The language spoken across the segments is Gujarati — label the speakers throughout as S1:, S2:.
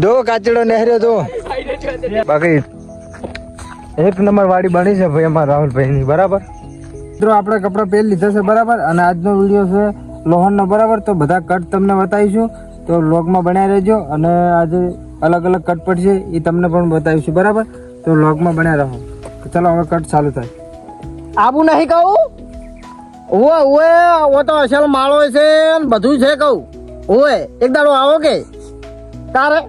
S1: દો કાચડો નહેર્યો તો બાકી એક નંબર વાડી બની છે ભાઈ અમારા રાહુલભાઈ ની બરાબર. મિત્રો આપણે કપડા પહેરી લીધા છે બરાબર અને આજનો વિડીયો છે લોહનનો બરાબર. તો બધા કટ તમને બતાવીશું તો વ્લોગમાં બનાવી રહેજો અને આજે અલગ અલગ કટ પડશે એ તમને પણ બતાવીશું બરાબર. તો વ્લોગમાં બનાવી રહો. ચાલો હવે કટ ચાલુ થાય.
S2: આબુ નહીં કહું ઓએ તો અસલ માળો છે ને બધું છે કહું ઓએ એક દાડો આવો કે તારે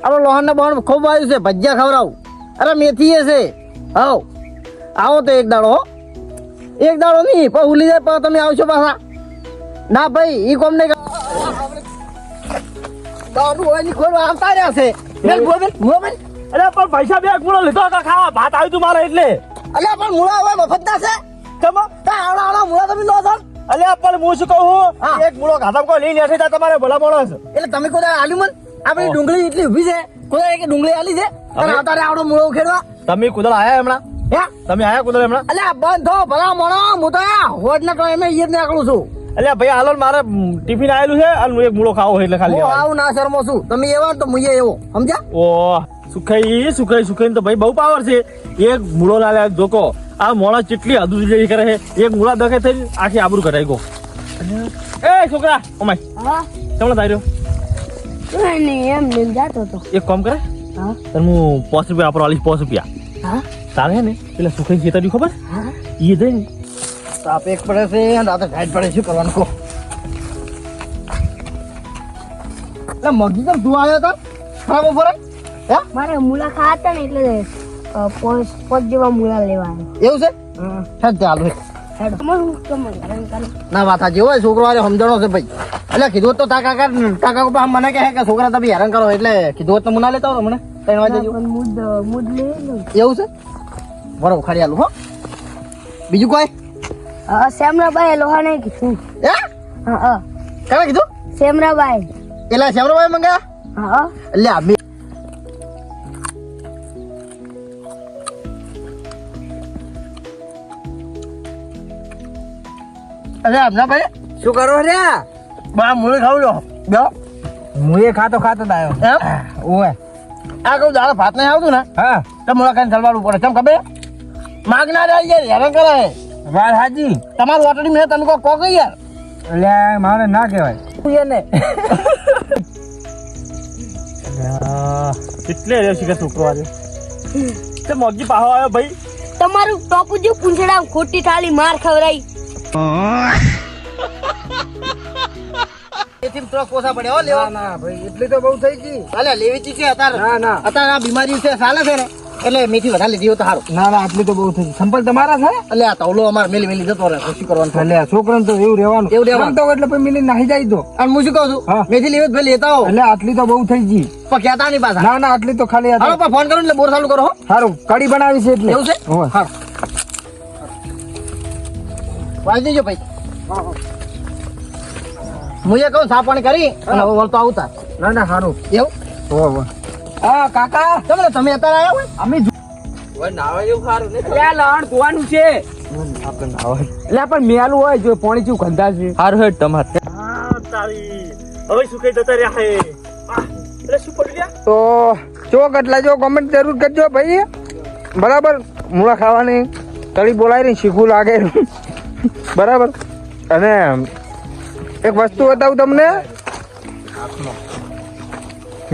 S2: આપણો લોહન ને બહન ખૂબ આવ્યું છે ભજીયા ખવડાવું અરે મેથી છે હવ આવો તો એક દાડો નહીં પણ ઉલી જાય પણ તમે આવશો પાછા ના ભાઈ ઈ કોમ નહીં દારૂ હોય ની ખોર આવતા રહ્યા છે મોબાઈલ
S3: અરે પણ પૈસા બે ગુણો લીધો તો ખાવા ભાત આવ્યું તું મારે એટલે
S2: અલ્યા પણ મુળા હોય મફતના છે
S3: ચમો
S2: આવડા મુળા તમે લો છો
S3: અલ્યા પણ હું શું કહું એક મૂળો ખાધા કોઈ લઈ લેશે તો તમારે ભલા માણસ
S2: એટલે તમે કોઈ આલ્યું મન આપણી ડુંગળી એટલી ઉભી છે કોઈ એક ડુંગળી આલી છે અને અત્યારે આવડો મૂળો ખેડવા
S3: તમે કુદળ આયા હમણાં
S2: હે
S3: તમે આયા કુદળ હમણાં
S2: અલ્યા બંધો ભલા મોણો હું તો હોદ ના ટાઈમે ઈ જ નીકળું છું
S3: અલ્યા ભાઈ હાલો મારે ટિફિન આયેલું છે અને એક મૂળો ખાવો એટલે ખાલી
S2: હું આવું ના શરમો છું તમે એવા તો મુએ એવો સમજ્યા
S3: ઓ સુખાઈ તો ભાઈ બહુ પાવર છે. એક મૂળો ના લે જોકો આ મોણા કેટલી હદુ જેવી કરે છે. એક મૂળા દખે થઈ આખી આબરૂ કઢાઈ ગો. એ છોકરા ઓમાય
S4: હા
S3: તમને તાર્યો
S4: નહીં એમ લઈને જાતો હતો.
S3: એક કામ કરે
S4: હા
S3: તને હું 5 રૂપિયા આપરો આલીશ 5 રૂપિયા
S4: હા
S3: તારે હે ને પેલા સુખાઈ ખેતર ખબર
S4: હા
S3: એ દઈ ને
S2: તાપ એક પડે છે અને રાતે ટાઈટ પડે છે કરવાનું કો એટલે મગી કેમ તું આવ્યો તો ખરાબ ઉપર હે
S4: મારે મૂળા ખાતા ને એટલે પોચ જેવા મૂળા લેવાના.
S2: એવું છે હે ચાલુ
S4: હેડો તમારું કમર હેરાન કરે.
S2: ના વાત સાચી હોય છોકરો આજે સમજણો છે ભાઈ એટલે કીધું તો તા કાકા પપ્પા મને કહે કે છોકરા તમે હેરાન કરો એટલે કીધું તો મુના લેતા મને 3 વાગે જેવું.
S4: પણ મૂડ લઈ લો.
S2: એવું છે બરોબર ખાડી આલું હો બીજું કોઈ
S4: શ્યામરાબાઈ લોહાને કીધું.
S2: હે
S4: હા હા
S2: કાલે કીધું
S4: શ્યામરાબાઈ.
S2: એટલે શ્યામરાભાઈ મંગા
S4: હા
S2: એટલે આ અરે આપના ભાઈ શું કરો રે બા મૂળી ખાવ લો બે
S1: હું એ ખાતો આવ્યો
S2: એમ
S1: ઓય
S2: આ કહું દાડા ભાત નહીં આવતું ને
S1: હા
S2: તો મુલાકાત ચલવાનું પડે કેમ ખબર માગના રહી જાય હેરાન કરે
S1: વાત હાજી
S2: તમારું વાટડી મેં તમે કો કહી યાર
S1: એટલે મારે ના કહેવાય
S2: એને
S3: કેટલે રહ્યો છે કે છોકરો આજે તે મોગી પાહો આવ્યો ભાઈ
S4: તમારું ટોપુ જે પૂંછડા ખોટી થાળી માર ખવરાઈ.
S2: એથી થોડા કોસા પડ્યા હો લેવા
S1: ના ભાઈ એટલી તો બહુ થઈ ગઈ.
S2: અલે લેવી ચી છે અત્યારે
S1: ના
S2: અત્યારે આ બીમારી છે ચાલે છે ને એટલે મેથી વધારે લીધી હોય તો સારું
S1: ના આટલી તો બહુ થઈ ગઈ. સંપલ તમારા છે
S2: એટલે આ તવલો અમારે મેલી જતો રહે શું કરવાનું
S1: એટલે છોકરાને તો એવું રહેવાનું
S2: એવું રહેવાનું.
S1: તો એટલે પછી મિલી નાહી જાય તો
S2: અને હું શું કહું છું
S1: હા.
S2: મેથી લેવી ભાઈ લેતા હો
S1: એટલે આટલી તો બહુ થઈ ગઈ.
S2: પણ કહેતા નહીં પાછા
S1: ના આટલી તો ખાલી
S2: હાલો પણ ફોન કરો એટલે બોર ચાલુ કરો હો
S1: સારું કઢી બનાવી છે એટલે
S2: એવું છે
S1: હોવે.
S2: હા વાંચી દેજો ભાઈ હું એ કહું સાફ પાણી કરી અને હવે વળતો આવતા
S1: ના સારું
S2: એવું
S1: હોવે. હા કાકા
S2: તમે અત્યારે આવ્યા હોય
S1: અમે આપણે નાવા એટલે પણ મેલું હોય જો પાણી ચેવું ગંદા છે સારું હેડ તમારે
S3: તારી હવે સુખાઈ જતા રહ્યા હે એટલે શું પડી ગયા
S1: તો ચોક એટલે જો કોમેન્ટ જરૂર કરજો ભાઈ બરાબર. મૂળા ખાવાની તળી બોલાવી ને શીખવું લાગે બરાબર. અને એક વસ્તુ બતાવું તમને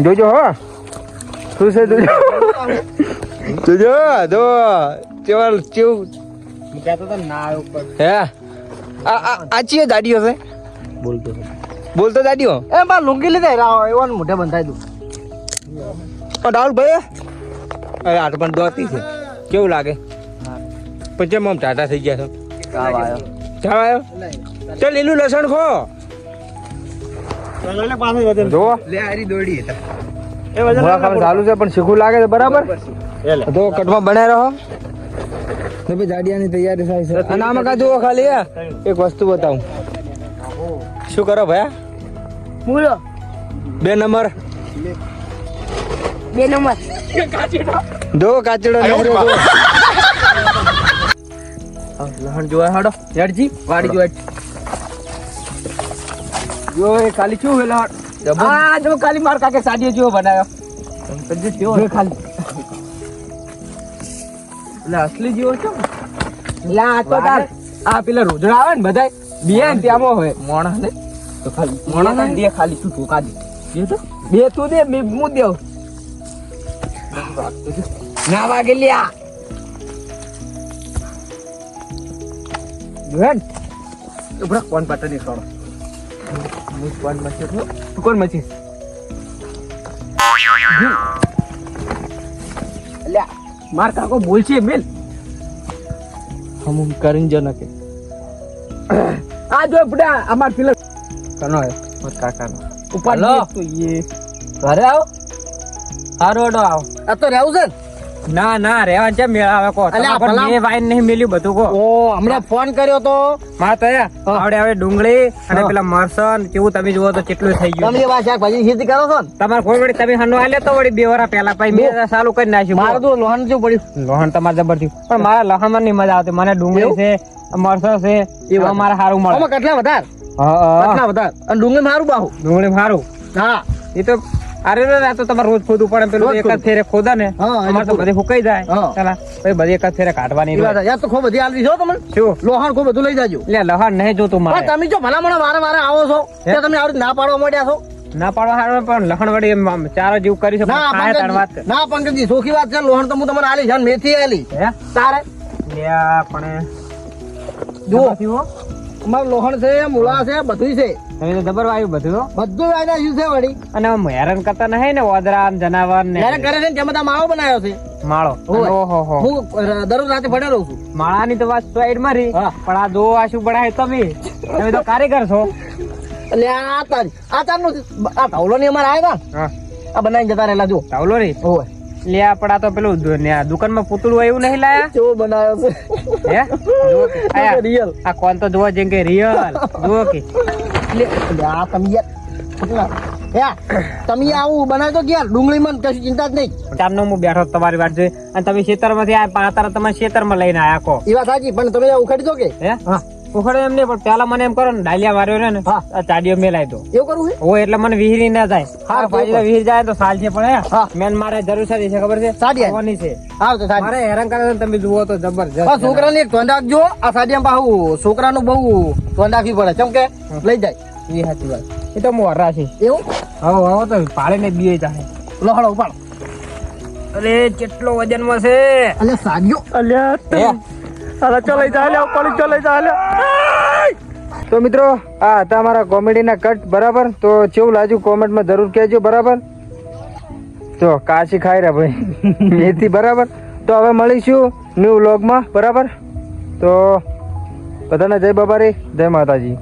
S1: જોજો હો શું છે જોજો જો ચેવલ ચેવું હે આ ચીએ દાડીઓ છે બોલતો દાડીઓ
S2: એ બા લુંગી લીધે રાવ એવાનું મોઢે બંધાઈ દઉં
S1: રાહુલ ભાઈ અરે આ તો પણ દોતી છે કેવું લાગે પછી આમ ટાટા થઈ ગયા છો ચાવ આવ્યો ચાલ લીલું લસણ ખો જો
S3: એ
S1: ચાલુ છે પણ શીખવું લાગે છે બરાબર. તો કટમાં બનાવી રહો તો ભાઈ જાડિયાની તૈયારી થાય છે. અને આમાં કા જુઓ ખાલી એક વસ્તુ બતાવું શું કરો ભાઈ
S4: મૂળો
S1: 2 નંબર
S4: 2 નંબર
S1: દો કાચડો લહણ જોવા હાડો યારજી વાડી જોવા જો એ ખાલી શું વેલા આ જો ખાલી માર કાકે સાડીઓ જેવો બનાવ્યો પંકજ જેવો
S2: જો ખાલી
S1: એટલે અસલી જેવો છે
S2: લા આ તો તાર
S1: આ પેલા રોજડા આવે ને બધાય બિયા ને ત્યાંમાં હોય
S2: મોણા ને તો ખાલી
S1: મોણા ને?
S2: દે ખાલી તું ઠોકા દે
S1: એ તો
S2: બે તું દે બે હું દેવ ના વાગે લ્યા જોન ઉભરા કોણ પાટની સોડો હું કોણ મચે છું
S1: તું કોણ મચી
S2: લ્યા માર કાકો બોલ છે મેલ
S1: હમ કરીને જ નકે
S2: આ જો બડા અમાર પેલા
S1: કનો હે મત કાકાનો
S2: ઉપર
S1: હલો.
S2: તો એ ઘરે આવો
S1: હારો ડો આવ
S2: આ તો રહેવું છે ને?
S1: ના ના રેવા છે મેળ આવે કો
S2: અલ્યા,
S1: તમારે
S2: ભલા-
S1: મેં વાઈન નહીં મેલ્યું બધું કો
S2: ઓ હમણાં ફોન કર્યો તો
S1: માં તો આવડે હવે ડુંગળી અને પેલા મરસન કેવું તમે જુઓ તો કેટલું થઈ ગયું
S2: તમે એવા શાકભાજી ખેતી કરો છો ને
S1: તમારે કોઈ વળી તમે હનો આલે તો વળી 2 વર્ષ પહેલા પછી મેં ચાલુ કરી નાખ્યું
S2: મારે તો લોહન જેવું પડ્યું
S1: લોહણ તમારે જબરથી પણ મારા લહણમાં નહીં મજા આવતી મને ડુંગળી છે મરસા છે
S2: વાત.
S1: એવા મારે સારું મળે
S2: આમાં કેટલા વધાર
S1: હા,
S2: કેટલા વધાર અને ડુંગળી મારું બાહુ
S1: ડુંગળી સારું
S2: હા
S1: એ તો અરે આ તો તમારે રોજ ખોદવું પડે પેલું
S2: રોજ
S1: એક જ
S2: ખોદવું.
S1: ફેરે ખોદા ને
S2: હા, એટલે
S1: અમારે તો
S2: ખોદવું.
S1: બધી સુકાઈ જાય
S2: હા.
S1: ચાલા પછી બધી એક જ ફેરે કાઢવાની
S2: એ વાત
S1: રહે.
S2: યાર તો ખૂબ બધી આલવી છો તમને
S1: શું
S2: લોહણ ખૂબ બધું લઈ જાજો
S1: એટલે લહણ નહીં જોતું મારે
S2: પણ તમે જો ભલામણ વારે વારે આવો છો ત્યાં તમે આવડી ના પાડવા માંડ્યા છો
S1: ના પાડવા હારું પણ લહણ વળી એમ આમ ચારો જેવું કરી છે
S2: ના
S1: ખાય તાણ વાત
S2: પંકજજી ના પંકજજી સોખી વાત છે લોહણ તો હું તમને આલી છે અને મેથી આલી
S1: હે
S2: તારે
S1: લ્યા પણ
S2: જુઓ.
S1: જબરથી હો.
S2: અમારું લોહણ છે મૂળા છે બધું છે
S1: તમે તો જબર વાયુ બધું હો.
S2: બધું વાયદા શું છે વળી
S1: અને આમ હેરાન કરતા નહીં ને ઓદરા ને જનાવર ને
S2: જ્યારે કરે છે ને તેમાં તો માળો બનાવ્યો છે
S1: માળો
S2: હોય.
S1: ઓહો હો
S2: હું દરરોજ રાતે પડે રહું છું
S1: માળાની તો વાત સાઈડ માં રહી
S2: હા.
S1: પણ આ જો આ શું બનાય તમે તમે તો કારીગર છો
S2: એટલે આ તારી આ તારનું આ ધાવલો ની અમારે આવ્યા
S1: હા
S2: આ બનાવીને જતા રહેલા જો
S1: ચાવલો રે
S2: હોય
S1: લે આપડા તો પેલું દુકાનમાં પૂતળું હોય એવું નહીં લાયા
S2: કેવો બનાવ્યો છે
S1: હે જુઓ કે આયા.
S2: રિયલ
S1: આ કોણ તો જોવા જેમ કે રિયલ જુઓ કે
S2: એટલે આ તમે યાર કેટલા હે તમે આવું બનાવી તો ગયા ડુંગળીમાં કશું ચિંતા જ નહીં
S1: ચારનો હું બેઠો તો તમારી વાત જોઈ અને તમે ખેતરમાંથી આ પાતારા તમે ખેતરમાં લઈને આયા કો
S2: એ વાત સાચી પણ તમે ઉખાડી દો કે
S1: હે
S2: હા
S1: ઉખડે એમ નહીં પણ પેલા મને એમ કરો ને ડાલિયા માર્યો ને
S2: હા.
S1: આ ચાડીઓ મેલાઈ દો
S2: એવું કરવું છે
S1: હોય એટલે મને વિહીરી ના જાય
S2: હા,
S1: હા ભાઈ વિહીર જાય તો સાલ છે પણ
S2: હા.
S1: મેન મારે જરૂર છે ખબર છે
S2: સાડી આય.
S1: આવવાની છે
S2: હા તો સાચી
S1: મારે હેરાન કરે છે ને તમે જુઓ તો જબરજસ્ત
S2: હા છોકરાને એક ધોન રાખજો આ સાડિયામાં પાછું છોકરાનું બહુ ધોન રાખવી પડે કેમ કે લઈ જાય
S1: એ સાચી વાત એ તો મોરા છે
S2: એવું
S1: હવે હવે તો પાળીને બીએ જાય
S2: લહડો ઉપાડો
S1: અરે કેટલો વજનમાં છે
S2: અને સાડિયો
S1: અલ્યા અરે ચલો ચાલ્યા ઉપર ચલો ચાલ્યા તો મિત્રો આ હતા અમારા કોમેડીના કટ બરાબર તો કેવું લાગ્યું કોમેન્ટમાં જરૂર કહેજો બરાબર તો કાશી ખાઈ રહ્યા ભાઈ મેથી બરાબર તો હવે મળીશું ન્યૂ વ્લોગમાં બરાબર તો બધાને જય બાબારી જય માતાજી